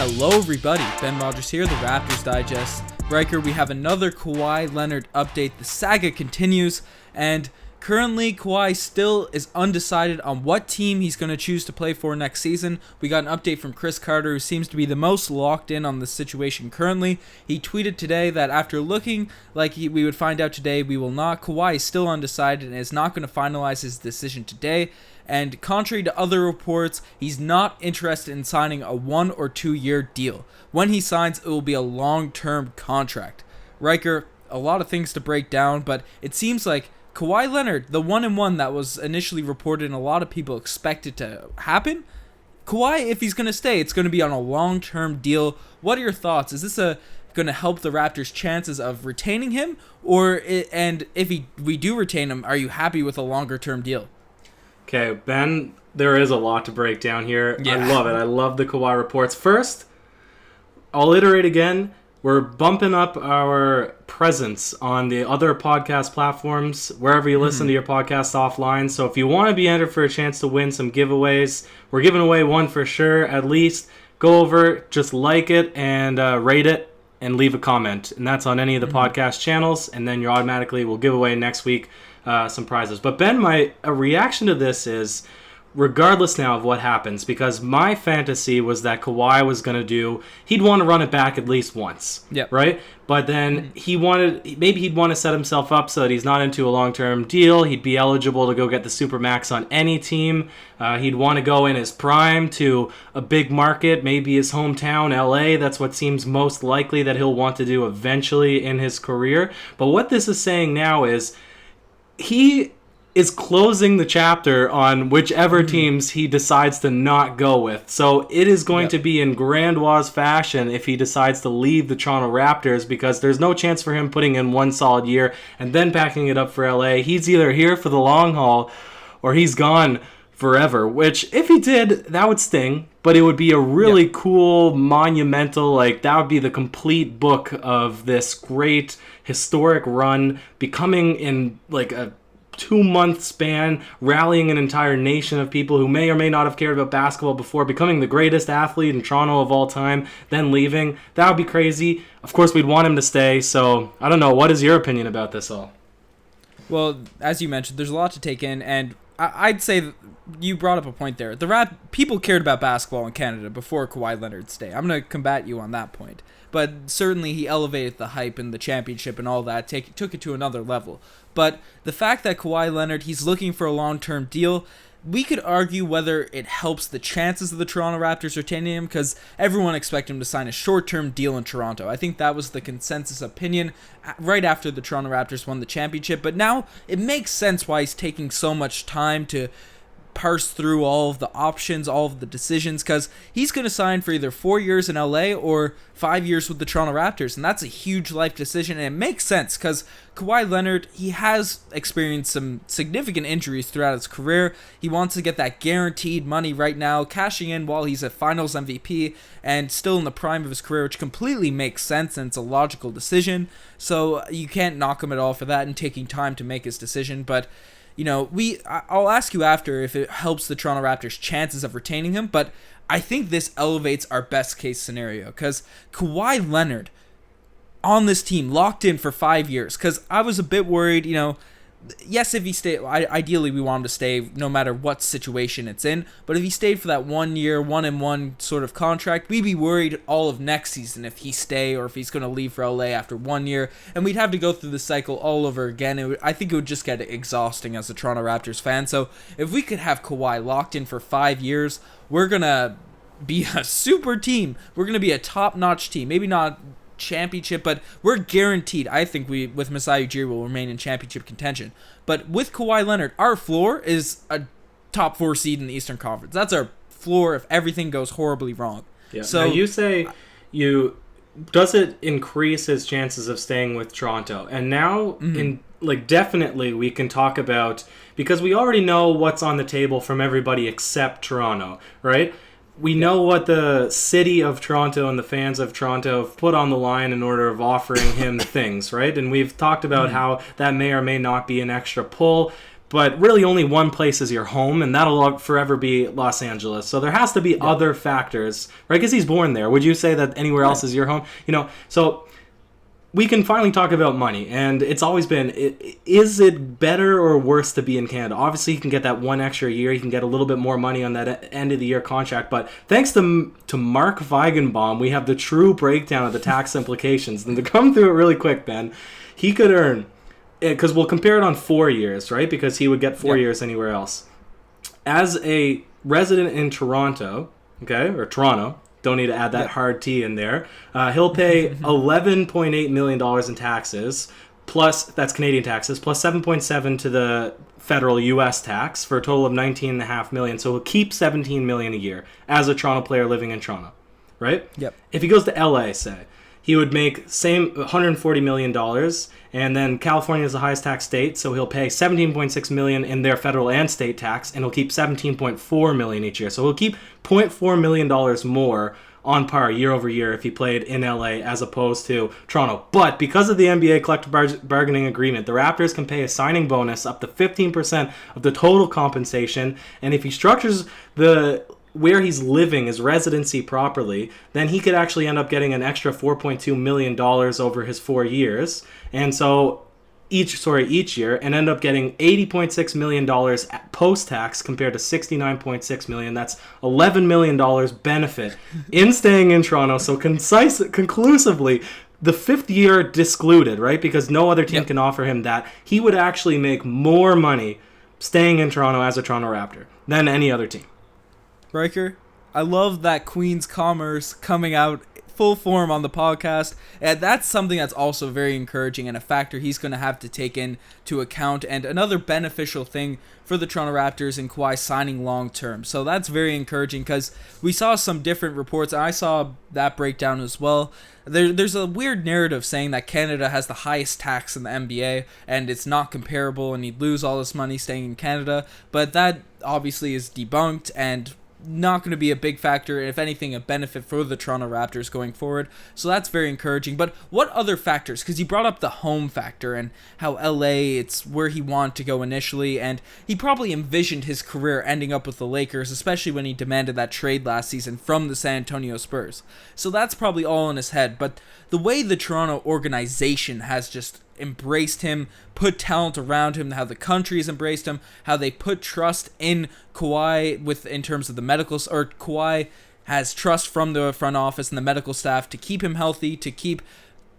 Hello everybody, Ben Rogers here, the Raptors Digest. Riker, we have another Kawhi Leonard update. The saga continues, and currently Kawhi still is undecided on what team he's going to choose to play for next season. We got an update from Chris Carter, who seems to be the most locked in on the situation currently. He tweeted today that after looking like we would find out today, we will not. Kawhi is still undecided and is not going to finalize his decision today. And contrary to other reports, he's not interested in signing a 1 or 2 year deal. When he signs, it will be a long-term contract. Riker, a lot of things to break down, but it seems like Kawhi Leonard, the 1-1 that was initially reported and a lot of people expected to happen, Kawhi, if he's going to stay, it's going to be on a long-term deal. What are your thoughts? Is this going to help the Raptors' chances of retaining him? And if we do retain him, are you happy with a longer-term deal? Okay, Ben, there is a lot to break down here. Yeah. I love it. I love the Kawhi reports. First, I'll iterate again. We're bumping up our presence on the other podcast platforms, wherever you listen to your podcast offline. So if you want to be entered for a chance to win some giveaways, we're giving away one for sure, at least. Go over, just like it, and rate it, and leave a comment. And that's on any of the podcast channels, and then you automatically will give away next week some prizes. But Ben, my reaction to this is, regardless now of what happens, because my fantasy was that Kawhi was going to he'd want to run it back at least once. Yep. Right? But then he'd want to set himself up so that he's not into a long-term deal. He'd be eligible to go get the Supermax on any team. He'd want to go in his prime to a big market, maybe his hometown, LA. That's what seems most likely that he'll want to do eventually in his career. But what this is saying now is he is closing the chapter on whichever teams he decides to not go with. So it is going to be in Grandois fashion if he decides to leave the Toronto Raptors, because there's no chance for him putting in one solid year and then packing it up for LA. He's either here for the long haul or he's gone forever, which if he did, that would sting, but it would be a really cool, monumental, that would be the complete book of this great historic run, becoming in a 2-month span, rallying an entire nation of people who may or may not have cared about basketball before, becoming the greatest athlete in Toronto of all time, then leaving. That would be crazy. Of course, we'd want him to stay, so I don't know. What is your opinion about this all? Well, as you mentioned, there's a lot to take in, and I'd say you brought up a point there. People cared about basketball in Canada before Kawhi Leonard's stay. I'm going to combat you on that point. But certainly he elevated the hype and the championship and all that, took it to another level. But the fact that Kawhi Leonard, he's looking for a long-term deal, we could argue whether it helps the chances of the Toronto Raptors retaining him, because everyone expected him to sign a short-term deal in Toronto. I think that was the consensus opinion right after the Toronto Raptors won the championship. But now it makes sense why he's taking so much time to parse through all of the options, all of the decisions, because he's going to sign for either 4 years in LA or 5 years with the Toronto Raptors, and that's a huge life decision, and it makes sense because Kawhi Leonard, he has experienced some significant injuries throughout his career. He wants to get that guaranteed money right now, cashing in while he's a Finals MVP and still in the prime of his career, which completely makes sense, and it's a logical decision, so you can't knock him at all for that and taking time to make his decision. But I'll ask you after if it helps the Toronto Raptors' chances of retaining him, but I think this elevates our best case scenario, because Kawhi Leonard on this team locked in for 5 years, because I was a bit worried, yes, if he stayed, ideally we want him to stay no matter what situation it's in, but if he stayed for that 1 year, 1-1 sort of contract, we'd be worried all of next season if he stay or if he's going to leave for LA after 1 year, and we'd have to go through the cycle all over again. I think it would just get exhausting as a Toronto Raptors fan. So if we could have Kawhi locked in for 5 years, we're going to be a super team. We're going to be a top-notch team. Maybe not championship, but we're guaranteed. I think we, with Masai Ujiri, will remain in championship contention. But with Kawhi Leonard, our floor is a top 4 seed in the Eastern Conference. That's our floor if everything goes horribly wrong. Yeah. So now you say does it increase his chances of staying with Toronto? And now definitely we can talk about, because we already know what's on the table from everybody except Toronto, right? We know what the city of Toronto and the fans of Toronto have put on the line in order of offering him things, right? And we've talked about how that may or may not be an extra pull. but really only one place is your home, and that'll forever be Los Angeles. So there has to be other factors, right? Because he's born there. Would you say that anywhere else is your home? So we can finally talk about money, and it's always been, is it better or worse to be in Canada? Obviously, he can get that one extra year. He can get a little bit more money on that end-of-the-year contract, but thanks to Mark Feigenbaum, we have the true breakdown of the tax implications. And to come through it really quick, Ben, he could earn, because we'll compare it on 4 years, right? Because he would get 4 years anywhere else. As a resident in Toronto, okay, or Toronto, don't need to add that hard T in there. He'll pay $11.8 million in taxes, plus, that's Canadian taxes, plus 7.7 to the federal U.S. tax for a total of $19.5 million. So he'll keep $17 million a year as a Toronto player living in Toronto, right? Yep. If he goes to L.A., say, he would make same $140 million, and then California is the highest tax state, so he'll pay $17.6 million in their federal and state tax, and he'll keep $17.4 million each year. So he'll keep $0.4 million more on par year over year if he played in LA as opposed to Toronto. But because of the NBA collective bargaining agreement, the Raptors can pay a signing bonus up to 15% of the total compensation, and if he structures where he's living, his residency properly, then he could actually end up getting an extra $4.2 million over his 4 years. And so each year, and end up getting $80.6 million post-tax compared to $69.6 million. That's $11 million benefit in staying in Toronto. So conclusively, the 5th year discluded, right? Because no other team can offer him that. He would actually make more money staying in Toronto as a Toronto Raptor than any other team. Ryker, I love that Queen's Commerce coming out full form on the podcast, and that's something that's also very encouraging and a factor he's going to have to take into account, and another beneficial thing for the Toronto Raptors and Kawhi signing long term. So that's very encouraging because we saw some different reports, and I saw that breakdown as well. There's a weird narrative saying that Canada has the highest tax in the NBA and it's not comparable and he'd lose all this money staying in Canada, but that obviously is debunked and not going to be a big factor, if anything, a benefit for the Toronto Raptors going forward. So that's very encouraging. But what other factors? Because he brought up the home factor and how LA, it's where he wanted to go initially, and he probably envisioned his career ending up with the Lakers, especially when he demanded that trade last season from the San Antonio Spurs. So that's probably all in his head. But the way the Toronto organization has just embraced him, put talent around him, how the country's embraced him, how they put trust in Kawhi in terms of the medical, or Kawhi has trust from the front office and the medical staff to keep him healthy, to keep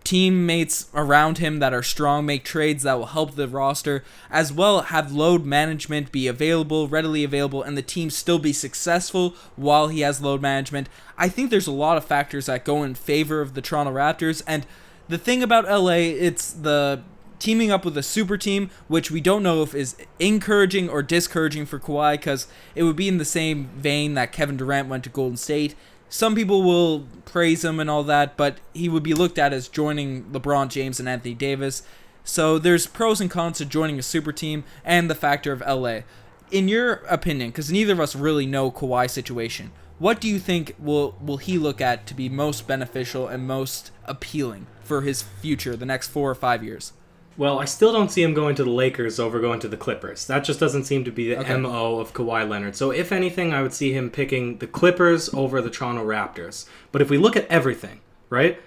teammates around him that are strong, make trades that will help the roster, as well have load management be readily available, and the team still be successful while he has load management. I think there's a lot of factors that go in favor of the Toronto Raptors, and the thing about LA, it's the teaming up with a super team, which we don't know if is encouraging or discouraging for Kawhi, because it would be in the same vein that Kevin Durant went to Golden State. Some people will praise him and all that, but he would be looked at as joining LeBron James and Anthony Davis. So there's pros and cons to joining a super team and the factor of LA. In your opinion, because neither of us really know Kawhi's situation, what do you think will he look at to be most beneficial and most appealing for his future, the next 4 or 5 years? Well, I still don't see him going to the Lakers over going to the Clippers. That just doesn't seem to be the MO of Kawhi Leonard. So if anything, I would see him picking the Clippers over the Toronto Raptors. But if we look at everything, right?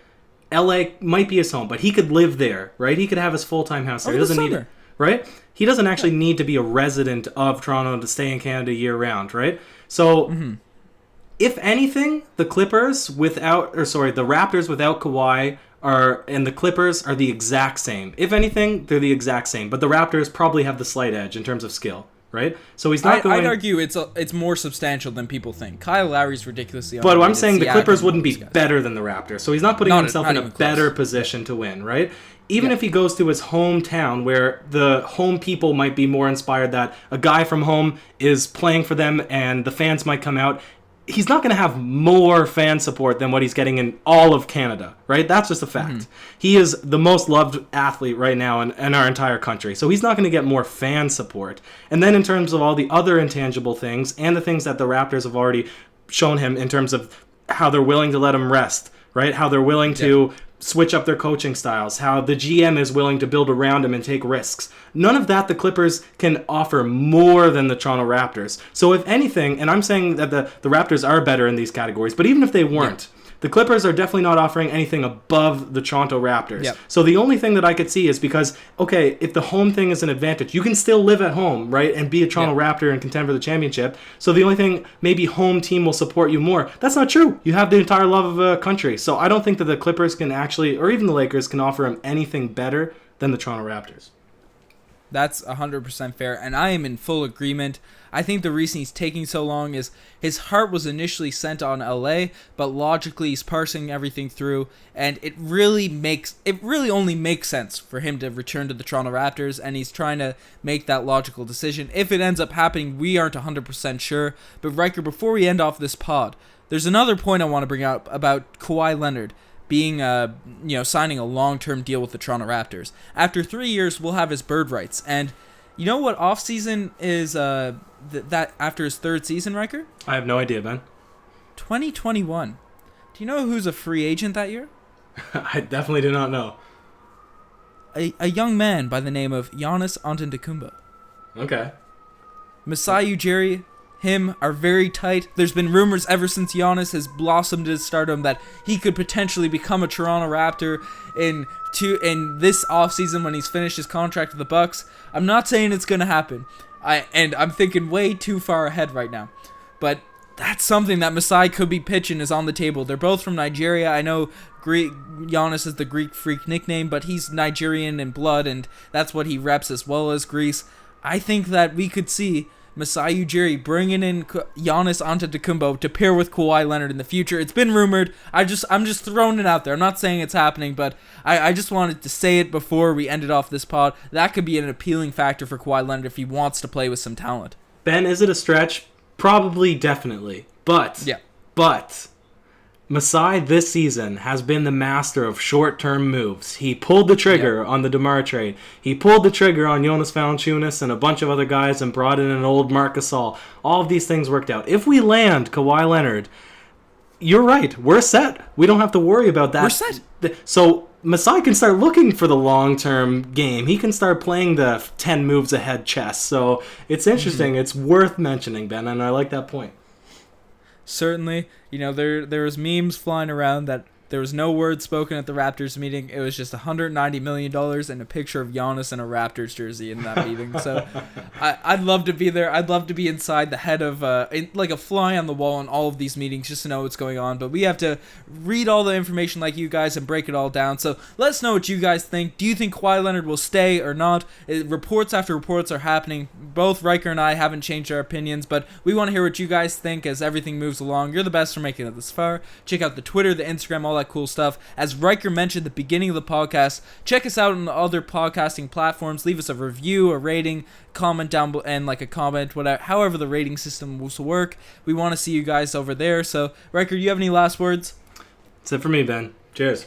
LA might be his home, but he could live there, right? He could have his full-time house there. He doesn't need it, right? He doesn't actually need to be a resident of Toronto to stay in Canada year-round, right? So if anything, the Raptors without Kawhi and the Clippers are the exact same. If anything, they're the exact same. But the Raptors probably have the slight edge in terms of skill, right? So he's not going... I'd argue it's more substantial than people think. Kyle Lowry's ridiculously underrated. But I'm saying the Clippers wouldn't be better than the Raptors. So he's not putting himself in a better position to win, right? Even if he goes to his hometown where the home people might be more inspired that a guy from home is playing for them and the fans might come out, he's not going to have more fan support than what he's getting in all of Canada, right? That's just a fact. He is the most loved athlete right now in our entire country. So he's not going to get more fan support. And then in terms of all the other intangible things and the things that the Raptors have already shown him in terms of how they're willing to let him rest, right? How they're willing to switch up their coaching styles, how the GM is willing to build around him and take risks. None of that the Clippers can offer more than the Toronto Raptors. So if anything, and I'm saying that the Raptors are better in these categories, but even if they weren't, the Clippers are definitely not offering anything above the Toronto Raptors. Yep. So the only thing that I could see is because, okay, if the home thing is an advantage, you can still live at home, right, and be a Toronto Raptor and contend for the championship. So the only thing, maybe home team will support you more. That's not true. You have the entire love of a country. So I don't think that the Clippers can actually, or even the Lakers, can offer him anything better than the Toronto Raptors. That's 100% fair, and I am in full agreement. I think the reason he's taking so long is his heart was initially sent on LA, but logically he's parsing everything through, and it really only makes sense for him to return to the Toronto Raptors, and he's trying to make that logical decision. If it ends up happening, we aren't 100% sure. But Ryker, before we end off this pod, there's another point I want to bring up about Kawhi Leonard being signing a long-term deal with the Toronto Raptors. After 3 years, we'll have his bird rights. And you know what offseason is that after his third season, Ryker? I have no idea, Ben. 2021. Do you know who's a free agent that year? I definitely do not know. A young man by the name of Giannis Antetokounmpo. Okay. Masai Ujiri, him are very tight. There's been rumors ever since Giannis has blossomed his stardom that he could potentially become a Toronto Raptor in this offseason when he's finished his contract with the Bucks. I'm not saying it's going to happen. I'm thinking way too far ahead right now. But that's something that Masai could be pitching is on the table. They're both from Nigeria. I know Giannis is the Greek freak nickname, but he's Nigerian in blood, and that's what he reps as well as Greece. I think that we could see Masai Ujiri bringing in Giannis Antetokounmpo to pair with Kawhi Leonard in the future. It's been rumored. I'm just throwing it out there. I'm not saying it's happening, but I just wanted to say it before we ended off this pod. That could be an appealing factor for Kawhi Leonard if he wants to play with some talent. Ben, is it a stretch? Probably, definitely. But Masai this season has been the master of short-term moves. He pulled the trigger on the DeMar trade. He pulled the trigger on Jonas Valanciunas and a bunch of other guys and brought in an old Marc Gasol. All of these things worked out. If we land Kawhi Leonard, you're right. We're set. We don't have to worry about that. We're set. So Masai can start looking for the long-term game. He can start playing the 10 moves ahead chess. So it's interesting. It's worth mentioning, Ben, and I like that point. Certainly, there was memes flying around that there was no word spoken at the Raptors meeting. It was just $190 million and a picture of Giannis in a Raptors jersey in that meeting. So I'd love to be there. I'd love to be inside the head of, like a fly on the wall in all of these meetings just to know what's going on. But we have to read all the information like you guys and break it all down. So let us know what you guys think. Do you think Kawhi Leonard will stay or not? Reports after reports are happening. Both Ryker and I haven't changed our opinions, but we want to hear what you guys think as everything moves along. You're the best for making it this far. Check out the Twitter, the Instagram, all that cool stuff. As Ryker mentioned at the beginning of the podcast, check us out on the other podcasting platforms. Leave us a review, a rating, comment down below, and like a comment, whatever, however the rating system will work. We want to see you guys over there. So, Ryker, do you have any last words? That's it for me, Ben. Cheers.